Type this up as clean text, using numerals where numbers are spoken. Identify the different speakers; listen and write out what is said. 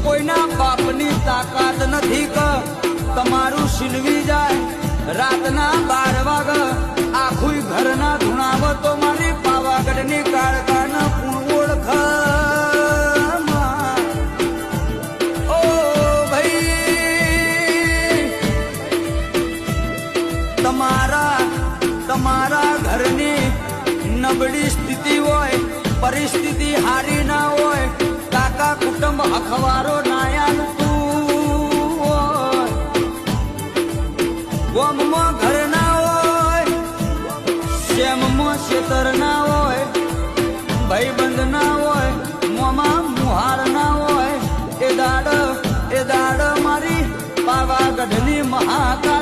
Speaker 1: કોઈના બાપની તાકાત નથી કે તમારું છીનવી જાય રાતના 12 વાગે આખું ઘરના ધૂણાવ તો મારી પાવાગઢની કાળકાના પૂર્ણ ઓળખ ઓ ભાઈ તમારા ઘરની નબળી સ્થિતિ હોય પરિસ્થિતિ હારી ના હોય કાકા કુટુંબ અખવારો નાયાલતું હોય ગોમમાં ઘર ના હોય શેમમાં શેતર ના હોય ભાઈબંધ ના હોય મોમાં મુહાર ના હોય એ દાડ મારી પાવાગઢની મહાકાળ